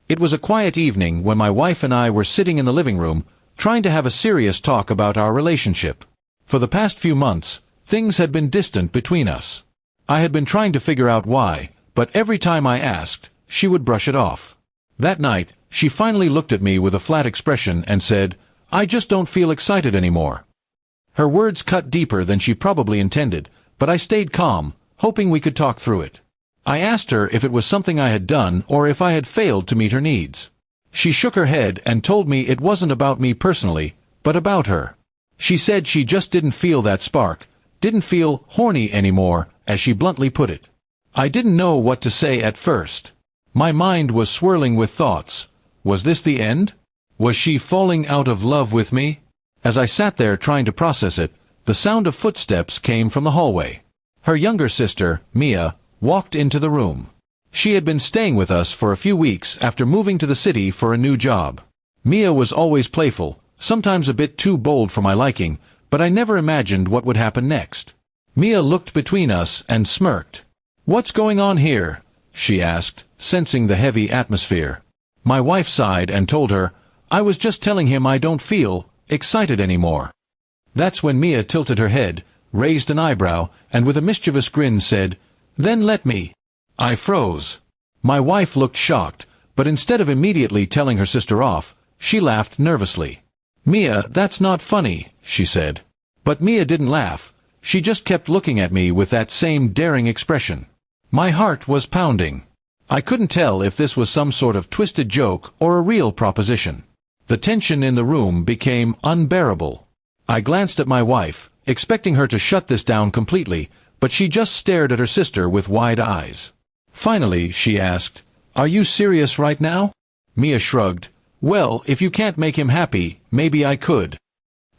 It was a quiet evening when my wife and I were sitting in the living room, trying to have a serious talk about our relationship. For the past few months, things had been distant between us. I had been trying to figure out why, but every time I asked, she would brush it off. That night, she finally looked at me with a flat expression and said, "I just don't feel excited anymore." Her words cut deeper than she probably intended, but I stayed calm, hoping we could talk through it. I asked her if it was something I had done or if I had failed to meet her needs. She shook her head and told me it wasn't about me personally, but about her. She said she just didn't feel that spark, didn't feel horny anymore, as she bluntly put it. I didn't know what to say at first. My mind was swirling with thoughts. Was this the end? Was she falling out of love with me? As I sat there trying to process it, the sound of footsteps came from the hallway. Her younger sister, Mia, walked into the room. She had been staying with us for a few weeks after moving to the city for a new job. Mia was always playful, sometimes a bit too bold for my liking, but I never imagined what would happen next. Mia looked between us and smirked. "What's going on here?" she asked, sensing the heavy atmosphere. My wife sighed and told her, "I was just telling him I don't feel excited anymore." That's when Mia tilted her head, raised an eyebrow, and with a mischievous grin said, "Then let me." I froze. My wife looked shocked, but instead of immediately telling her sister off, she laughed nervously. "Mia, that's not funny," she said. But Mia didn't laugh. She just kept looking at me with that same daring expression. My heart was pounding. I couldn't tell if this was some sort of twisted joke or a real proposition. The tension in the room became unbearable. I glanced at my wife, expecting her to shut this down completely, but she just stared at her sister with wide eyes. Finally, she asked, "Are you serious right now?" Mia shrugged. "Well, if you can't make him happy, maybe I could."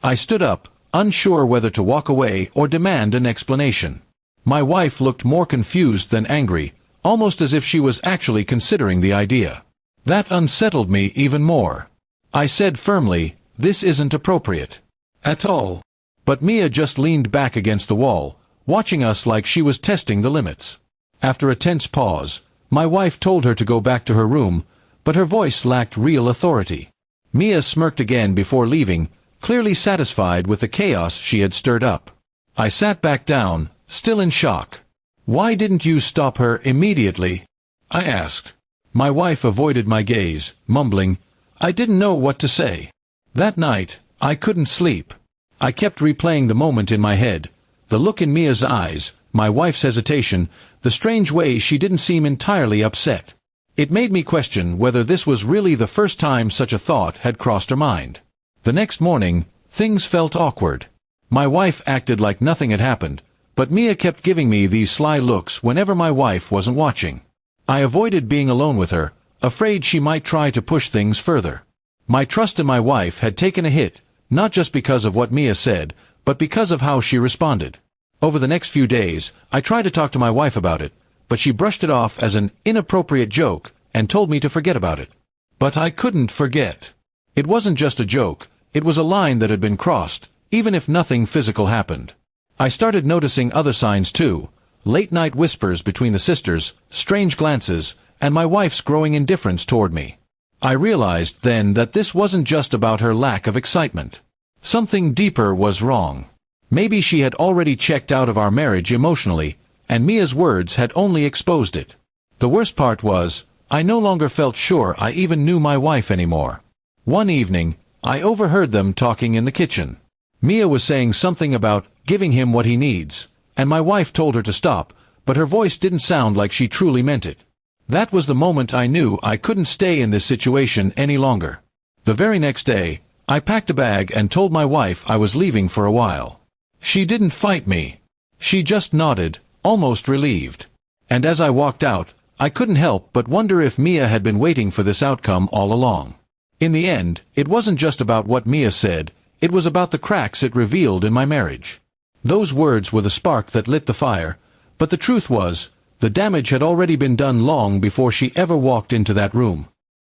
I stood up, unsure whether to walk away or demand an explanation. My wife looked more confused than angry, almost as if she was actually considering the idea. That unsettled me even more. I said firmly, "This isn't appropriate. At all." But Mia just leaned back against the wall, watching us like she was testing the limits. After a tense pause, my wife told her to go back to her room, but her voice lacked real authority. Mia smirked again before leaving, clearly satisfied with the chaos she had stirred up. I sat back down, still in shock. "Why didn't you stop her immediately?" I asked. My wife avoided my gaze, mumbling, "I didn't know what to say." That night, I couldn't sleep. I kept replaying the moment in my head, the look in Mia's eyes, my wife's hesitation, the strange way she didn't seem entirely upset. It made me question whether this was really the first time such a thought had crossed her mind. The next morning, things felt awkward. My wife acted like nothing had happened, but Mia kept giving me these sly looks whenever my wife wasn't watching. I avoided being alone with her, afraid she might try to push things further. My trust in my wife had taken a hit, not just because of what Mia said, but because of how she responded. Over the next few days, I tried to talk to my wife about it, but she brushed it off as an inappropriate joke and told me to forget about it. But I couldn't forget. It wasn't just a joke, it was a line that had been crossed, even if nothing physical happened. I started noticing other signs too, late-night whispers between the sisters, strange glances, and my wife's growing indifference toward me. I realized then that this wasn't just about her lack of excitement. Something deeper was wrong. Maybe she had already checked out of our marriage emotionally, and Mia's words had only exposed it. The worst part was, I no longer felt sure I even knew my wife anymore. One evening, I overheard them talking in the kitchen. Mia was saying something about giving him what he needs, and my wife told her to stop, but her voice didn't sound like she truly meant it. That was the moment I knew I couldn't stay in this situation any longer. The very next day, I packed a bag and told my wife I was leaving for a while. She didn't fight me. She just nodded, almost relieved. And as I walked out, I couldn't help but wonder if Mia had been waiting for this outcome all along. In the end, it wasn't just about what Mia said, it was about the cracks it revealed in my marriage. Those words were the spark that lit the fire, but the truth was, the damage had already been done long before she ever walked into that room.